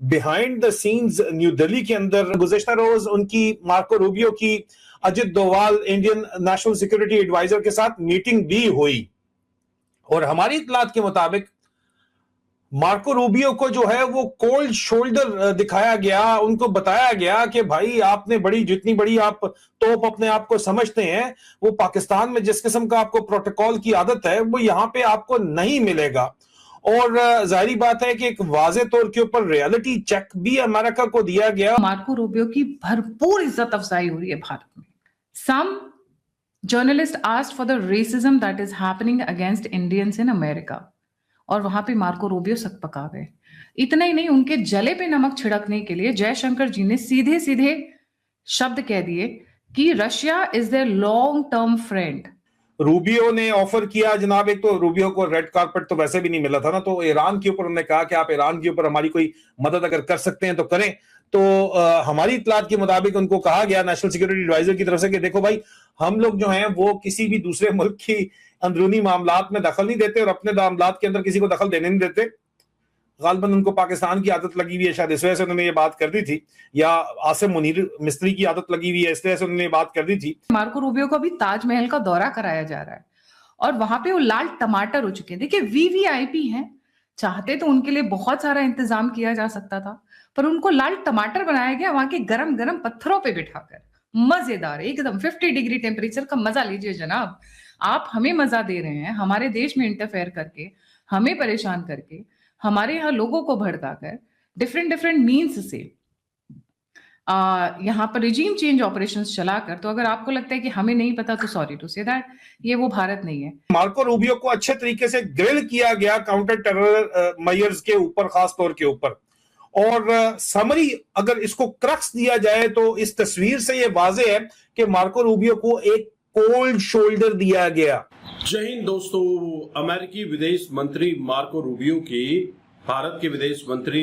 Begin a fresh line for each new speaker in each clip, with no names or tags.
Behind the scenes New Delhi के अंदर गुज़िश्ता रोज उनकी मार्को रूबियो की Ajit Doval Indian national security adviser के साथ मीटिंग भी हुई और हमारी इत्तलात के मुताबिक मार्को रूबियो को जो है वो कोल्ड शोल्डर दिखाया गया, उनको बताया गया कि भाई आपने जितनी बड़ी आप तोप अपने आप को समझते हैं, वो पाकिस्तान में जिस किस्म का आपको प्रोटोकॉल की आदत है वो यहां पे आपको नहीं मिलेगा। और जाहिर बात है कि एक वाजे तौर के ऊपर रियलिटी चेक भी अमेरिका को दिया गया।
मार्को रूबियो की भरपूर इज्जत अफजाई हो रही है भारत में। Some journalist asked for the racism that is happening against Indians in America, और वहां पे मार्को रूबियो सक पका गए। इतना ही नहीं, उनके जले पे नमक छिड़कने के लिए जयशंकर जी ने सीधे सीधे शब्द कह दिए कि Russia is there long term friend.
Rubio ने ऑफर किया जनाब, एक तो रूबियो को रेड कारपेट तो वैसे भी नहीं मिला था ना, तो ईरान के ऊपर उन्होंने कहा कि आप ईरान के ऊपर हमारी कोई मदद अगर कर सकते हैं तो करें। तो हमारी इत्तलात के मुताबिक उनको कहा गया नेशनल सिक्योरिटी एडवाइजर की तरफ से कि देखो भाई, हम लोग जो हैं वो किसी भी दूसरे मुल्क की अंदरूनी मामलात में दखल नहीं देते और अपने मामलात के अंदर किसी को दखल देने नहीं देते। गालबन उनको पाकिस्तान की आदत लगी हुई है, शायद इस वजह से उन्होंने ये बात कर दी थी, या आसिम मुनीर मिस्त्री की आदत लगी हुई है, इस तरह से उन्होंने ये बात कर दी थी।
मार्को रूबियो को अभी ताजमहल का दौरा कराया जा रहा है और वहां पे वो लाल टमाटर हो चुके हैं। देखिए, वीवीआईपी हैं, चाहते तो उनके लिए बहुत सारा इंतजाम किया जा सकता था, पर उनको लाल टमाटर बनाया गया वहां के गरम गरम पत्थरों पे बिठाकर। मजेदार, एकदम 50 डिग्री टेम्परेचर का मजा लीजिए जनाब। आप हमें मजा दे रहे हैं, हमारे देश में इंटरफेयर करके, हमें परेशान करके, हमारे यहाँ लोगों को भड़काकर, डिफरेंट डिफरेंट मीन्स से यहाँ पर रिजीम चेंज ऑपरेशंस चलाकर। तो अगर आपको लगता है कि हमें नहीं पता, तो सॉरी टू से दैट, ये वो भारत नहीं है।
मार्को रूबियो को अच्छे तरीके से ग्रिल किया गया काउंटर टेरर मेजर्स के ऊपर, खास तौर के ऊपर। और समरी अगर इसको क्रक्स दिया जाए तो इस तस्वीर से ये वाजे है कि मार्को रूबियो को एक कोल्ड शोल्डर दिया गया।
जय हिंद दोस्तों। अमेरिकी विदेश मंत्री मार्को रूबियो की भारत के विदेश मंत्री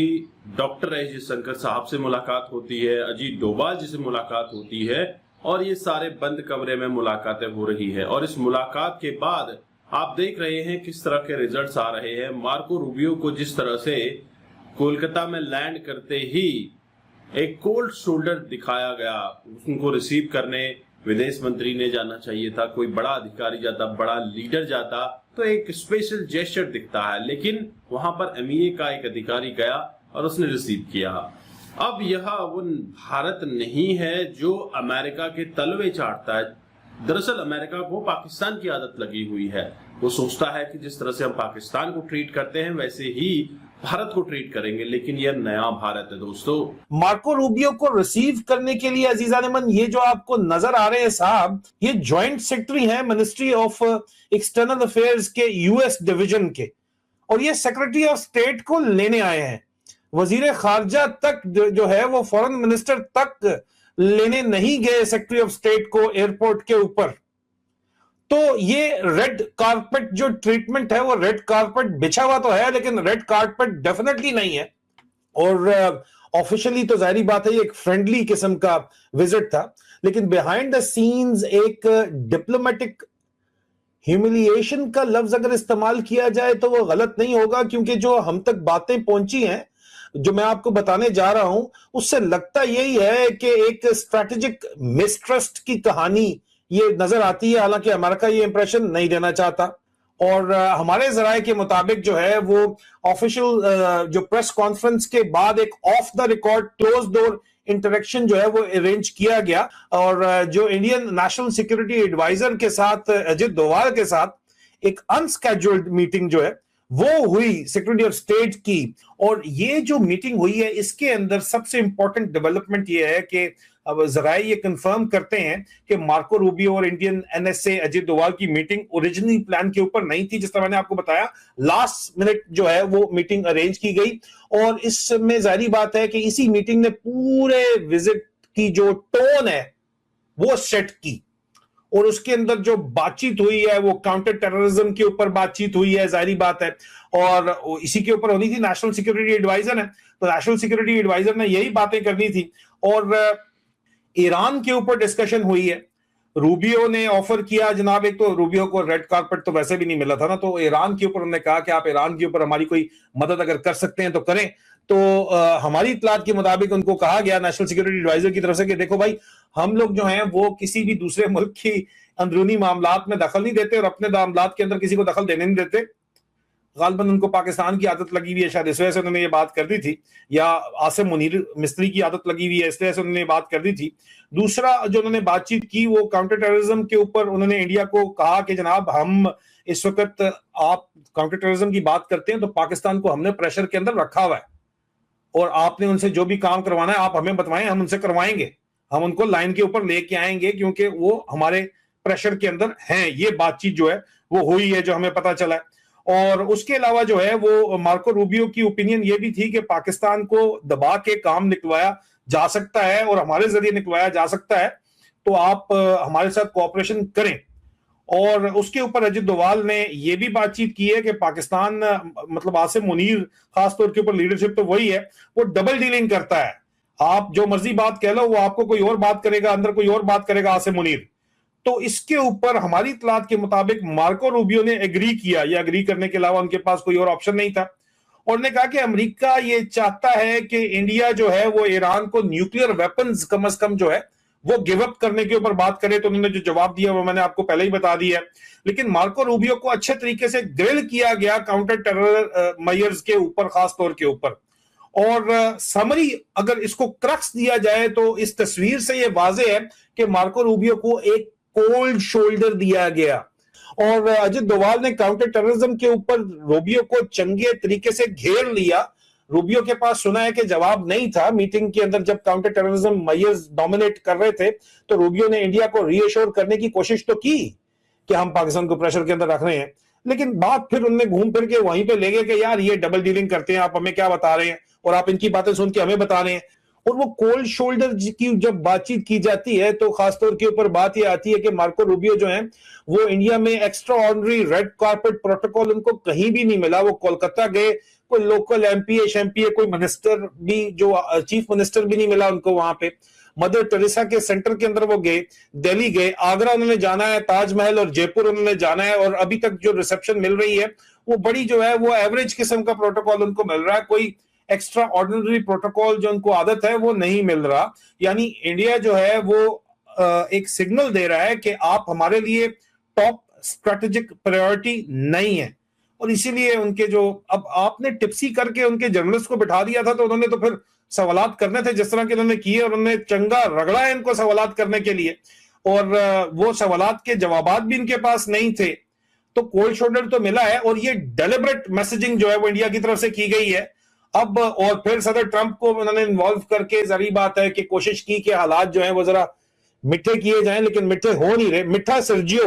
डॉक्टर एस जयशंकर साहब से मुलाकात होती है, अजीत डोभाल जी से मुलाकात होती है, और ये सारे बंद कमरे में मुलाकातें हो रही है। और इस मुलाकात के बाद आप देख रहे हैं किस तरह के रिजल्ट्स आ रहे हैं। मार्को रूबियो को जिस तरह से कोलकाता में लैंड करते ही एक कोल्ड शोल्डर दिखाया गया, उनको रिसीव करने विदेश मंत्री ने जाना चाहिए था, कोई बड़ा अधिकारी जाता, बड़ा लीडर जाता तो एक स्पेशल जेस्चर दिखता है, लेकिन वहां पर एमईए का एक अधिकारी गया और उसने रिसीव किया। अब यह वो भारत नहीं है जो अमेरिका के तलवे चाटता है। दरअसल अमेरिका को पाकिस्तान की आदत लगी हुई है। वो सोचता है कि जिस तरह से हम पाकिस्तान को ट्रीट करते हैं वैसे ही भारत को ट्रीट करेंगे, लेकिन यह नया भारत है दोस्तों।
मार्को रूबियो को रिसीव करने के लिए अजीजान मन, ये जो आपको नजर आ रहे हैं साहब, ये जॉइंट सेक्रेटरी हैं मिनिस्ट्री ऑफ एक्सटर्नल अफेयर्स के यूएस डिवीजन के, और ये सेक्रेटरी ऑफ स्टेट को लेने आए हैं। वजीर खारजा तक जो है वो फॉरेन मिनिस्टर तक लेने नहीं गए सेक्रेटरी ऑफ स्टेट को एयरपोर्ट के ऊपर। तो ये रेड कारपेट जो ट्रीटमेंट है, वो रेड कारपेट बिछा हुआ तो है, लेकिन रेड कारपेट डेफिनेटली नहीं है। और ऑफिशियली तो जाहिर बात है ये एक फ्रेंडली किस्म का विजिट था, लेकिन बिहाइंड द सीन्स एक डिप्लोमेटिक ह्यूमिलिएशन का लफ्ज अगर इस्तेमाल किया जाए तो वो गलत नहीं होगा, क्योंकि जो हम तक बातें पहुंची हैं, जो मैं आपको बताने जा रहा हूं, उससे लगता यही है कि एक स्ट्रेटेजिक मिसट्रस्ट की कहानी ये नजर आती है। हालांकि अमेरिका ये इंप्रेशन नहीं देना चाहता, और हमारे जराये के मुताबिक जो है वो ऑफिशियल जो प्रेस कॉन्फ्रेंस के बाद एक of the record close door interaction जो है वो अरेंज किया गया, और जो इंडियन नेशनल सिक्योरिटी एडवाइजर के साथ अजित डोभाल के साथ एक अनस्केड्यूल्ड मीटिंग जो है वो हुई सेक्रेटरी ऑफ स्टेट की। और ये जो मीटिंग हुई है इसके अंदर सबसे इंपॉर्टेंट डेवलपमेंट ये है कि अब जराये ये कंफर्म करते हैं कि मार्को रूबियो और इंडियन एनएसए अजित डोभाल की मीटिंग ओरिजिनली प्लान के ऊपर नहीं थी। जिस तरह मैंने आपको बताया, लास्ट मिनट जो है वो मीटिंग अरेंज की गई, और इसमें जाहिर बात है कि इसी मीटिंग ने पूरे विजिट की जो टोन है वो सेट की, और उसके अंदर जो बातचीत हुई है वो काउंटर टेररिज्म के ऊपर बातचीत हुई है, जाहिर बात है, और इसी के ऊपर होनी थी। नेशनल सिक्योरिटी एडवाइजर है तो नेशनल सिक्योरिटी एडवाइजर ने यही बातें करनी थी, और ईरान के ऊपर डिस्कशन हुई है। रूबियो ने ऑफर किया जनाब, एक तो रूबियो को रेड कारपेट तो वैसे भी नहीं मिला था ना, तो ईरान के ऊपर उन्होंने कहा कि आप ईरान के ऊपर हमारी कोई मदद अगर कर सकते हैं तो करें। तो हमारी इत्तलात के मुताबिक उनको कहा गया नेशनल सिक्योरिटी एडवाइजर की तरफ से कि देखो भाई, हम लोग जो हैं वो किसी भी दूसरे मुल्क की अंदरूनी मामलात में दखल नहीं देते और अपने मामलात के अंदर किसी को दखल देने नहीं देते। गालबन उनको पाकिस्तान की आदत लगी हुई है, शायद इस वजह से उन्होंने ये बात कर दी थी, या आसिम मुनीर मिस्त्री की आदत लगी हुई है इसलिए से उन्होंने ये बात कर दी थी। दूसरा जो उन्होंने बातचीत की वो काउंटर टेररिज्म के ऊपर उन्होंने इंडिया को कहा कि जनाब हम इस वक्त आप काउंटर टेररिज्म की बात करते हैं तो पाकिस्तान को हमने प्रेशर के अंदर रखा हुआ है और आपने उनसे जो भी काम करवाना है आप हमें बताएं, हम उनसे करवाएंगे, हम उनको लाइन के ऊपर लेके आएंगे क्योंकि वो हमारे प्रेशर के अंदर हैं। ये बातचीत जो है वो हुई है जो हमें पता चला है। और उसके अलावा जो है वो मार्को रूबियो की ओपिनियन ये भी थी कि पाकिस्तान को दबा के काम निकलवाया जा सकता है और हमारे जरिए निकलवाया जा सकता है, तो आप हमारे साथ कोऑपरेशन करें। और उसके ऊपर अजित डोभाल ने ये भी बातचीत की है कि पाकिस्तान मतलब आसिम मुनीर खासतौर के ऊपर लीडरशिप तो वही है, वो डबल डीलिंग करता है। आप जो मर्जी बात कह लो, वो आपको कोई और बात करेगा, अंदर कोई और बात करेगा आसिम मुनीर। तो इसके ऊपर हमारी इत्तलात के मुताबिक मार्को रूबियो ने एग्री किया, या एग्री करने के अलावा उनके पास कोई और ऑप्शन नहीं था, और उन्होंने कहा कि अमेरिका ये चाहता है कि इंडिया जो है वो ईरान को न्यूक्लियर वेपन्स कम से कम जो है वो गिव अप करने के ऊपर बात करे। तो उन्होंने जो जवाब दिया वो मैंने आपको पहले ही बता दिया है। लेकिन मार्को रूबियो को अच्छे तरीके से ग्रिल किया गया काउंटर टेरर मेजर्स के ऊपर, खास तौर के ऊपर। और समरी अगर इसको क्रक्स दिया जाए तो इस तस्वीर से ये वाजे है कि मार्को रूबियो को एक कोल्ड शोल्डर दिया गया। और अजित डोभाल ने काउंटर टेररिज्म के ऊपर रूबियो को चंगे तरीके से घेर लिया। रूबियो के पास सुना है कि जवाब नहीं था मीटिंग के अंदर, जब काउंटर टेररिज्म मेजर्स डोमिनेट कर रहे थे तो रूबियो ने इंडिया को रीअश्योर करने की कोशिश तो की कि हम पाकिस्तान को प्रेशर के अंदर रख रहे हैं, लेकिन बात फिर उन्होंने घूम फिर के वहीं पे ले गए कि यार ये डबल डीलिंग करते हैं, आप हमें क्या बता रहे हैं और आप इनकी बातें सुन के हमें बता रहे हैं। और वो कोल्ड शोल्डर की जब बातचीत की जाती है तो खासतौर के ऊपर बात ये आती है कि मार्को रूबियो जो है वो इंडिया में extra ordinary red carpet protocol उनको कहीं भी नहीं मिला। वो कोलकाता गए, कोई लोकल एमपीए शैम्पीए कोई मिनिस्टर भी, जो चीफ मिनिस्टर भी नहीं मिला उनको वहां पे। मदर टेरेसा के सेंटर के अंदर वो गए, दिल्ली गए, आगरा उन्होंने जाना है, ताजमहल और जयपुर उन्होंने जाना है, और अभी तक जो रिसेप्शन मिल रही है वो बड़ी जो है वो एवरेज किस्म का प्रोटोकॉल उनको मिल रहा है। कोई एक्स्ट्रा ऑर्डिनरी प्रोटोकॉल जो उनको आदत है वो नहीं मिल रहा। यानी इंडिया जो है वो एक सिग्नल दे रहा है कि आप हमारे लिए टॉप स्ट्रेटेजिक प्रायोरिटी नहीं है। और इसीलिए उनके जो, अब आपने टिप्सी करके उनके जर्नलिस्ट को बिठा दिया था तो उन्होंने तो फिर सवालात करने थे जिस तरह के उन्होंने किए, और उन्होंने चंगा रगड़ा है इनको सवालात करने के लिए, और वो सवालात के जवाबात भी इनके पास नहीं थे। तो कोल्ड शोल्डर तो मिला है, और ये डेलिबरेट मैसेजिंग जो है वो इंडिया की तरफ से की गई है। अब और फिर सदर ट्रंप को उन्होंने इन्वॉल्व करके, जरी बात है कि कोशिश की कि हालात जो है वो जरा मिठे किए जाएं, लेकिन मिठे हो नहीं रहे। मिठा सर्जियो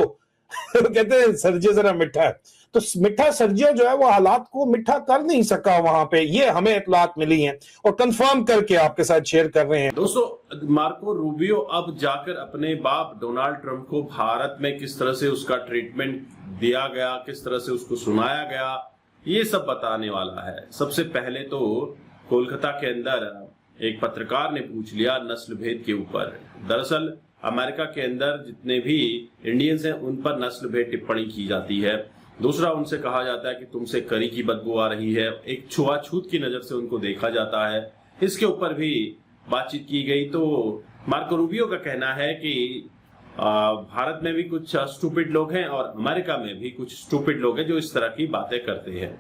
कहते हैं सर्जियो जरा मिठा है, तो मिठा सर्जियो जो है वो हालात को मिठा कर नहीं सका वहां पे। ये हमें इत्तलात मिली हैं और कंफर्म करके आपके साथ शेयर कर रहे हैं।
दोस्तों, मार्को रूबियो अब जाकर अपने बाप डोनाल्ड ट्रंप को भारत में किस तरह से उसका ट्रीटमेंट दिया गया, किस तरह से उसको सुनाया गया, ये सब बताने वाला है। सबसे पहले तो कोलकाता के अंदर एक पत्रकार ने पूछ लिया नस्ल भेद के ऊपर। दरअसल अमेरिका के अंदर जितने भी इंडियंस हैं उन पर नस्ल भेद टिप्पणी की जाती है। दूसरा, उनसे कहा जाता है कि तुमसे करी की बदबू आ रही है, एक छुआछूत की नजर से उनको देखा जाता है। इसके ऊपर भी बातचीत की गई। तो मार्को रूबियो का कहना है कि भारत में भी कुछ स्टूपिड लोग हैं और अमेरिका में भी कुछ स्टूपिड लोग हैं जो इस तरह की बातें करते हैं।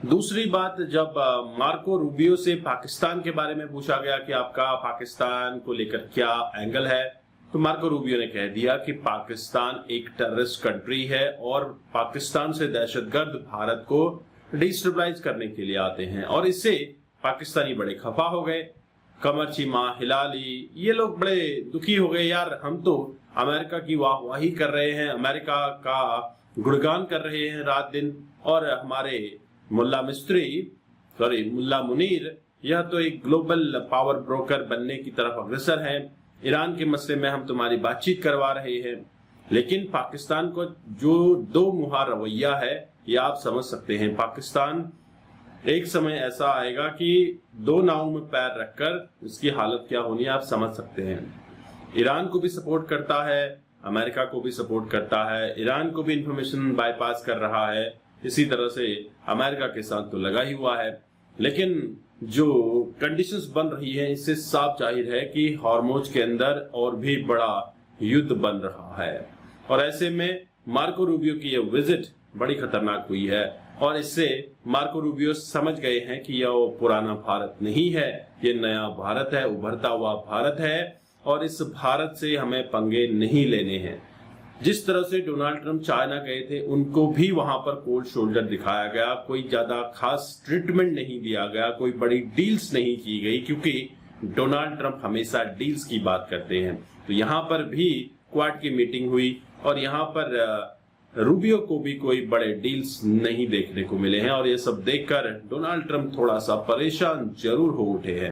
दूसरी बात, जब मार्को रूबियो से पाकिस्तान के बारे में पूछा गया कि आपका पाकिस्तान को लेकर क्या एंगल है, तो मार्को रूबियो ने कह दिया कि पाकिस्तान एक टेररिस्ट कंट्री है और पाकिस्तान से दहशतगर्द भारत को डिस्टेबलाइज करने के लिए आते हैं, और इससे पाकिस्तानी बड़े खफा हो गए। कमर चीमा, हिलाली, ये लोग बड़े दुखी हो गए। यार, हम तो अमेरिका की वाहवाही कर रहे हैं, अमेरिका का गुणगान कर रहे हैं रात दिन, और हमारे मुल्ला मुनीर यह तो एक ग्लोबल पावर ब्रोकर बनने की तरफ अग्रसर है। ईरान के मसले में हम तुम्हारी बातचीत करवा रहे हैं। लेकिन पाकिस्तान को जो दो मुहा रवैया है ये आप समझ सकते हैं। पाकिस्तान एक समय ऐसा आएगा कि दो नावों में पैर रखकर इसकी हालत क्या होनी है आप समझ सकते हैं। ईरान को भी सपोर्ट करता है, अमेरिका को भी सपोर्ट करता है, ईरान को भी इंफॉर्मेशन बाईपास कर रहा है, इसी तरह से अमेरिका के साथ तो लगा ही हुआ है। लेकिन जो कंडीशंस बन रही है इससे साफ जाहिर है कि हॉर्मुज के अंदर और भी बड़ा युद्ध बन रहा है, और ऐसे में मार्को रूबियो की यह विजिट बड़ी खतरनाक हुई है, और इससे मार्को रूबियो समझ गए हैं कि यह वो पुराना भारत नहीं है, ये नया भारत है, उभरता हुआ भारत है, और इस भारत से हमें पंगे नहीं लेने हैं। जिस तरह से डोनाल्ड ट्रंप चाइना गए थे उनको भी वहां पर कोल्ड शोल्डर दिखाया गया, कोई ज्यादा खास ट्रीटमेंट नहीं दिया गया, कोई बड़ी डील्स नहीं की गई, क्योंकि डोनाल्ड ट्रंप हमेशा डील्स की बात करते हैं। तो यहाँ पर भी क्वाड की मीटिंग हुई और यहाँ पर रूबियो को भी कोई बड़े डील्स नहीं देखने को मिले हैं, और ये सब देखकर डोनाल्ड ट्रंप थोड़ा सा परेशान जरूर हो उठे हैं।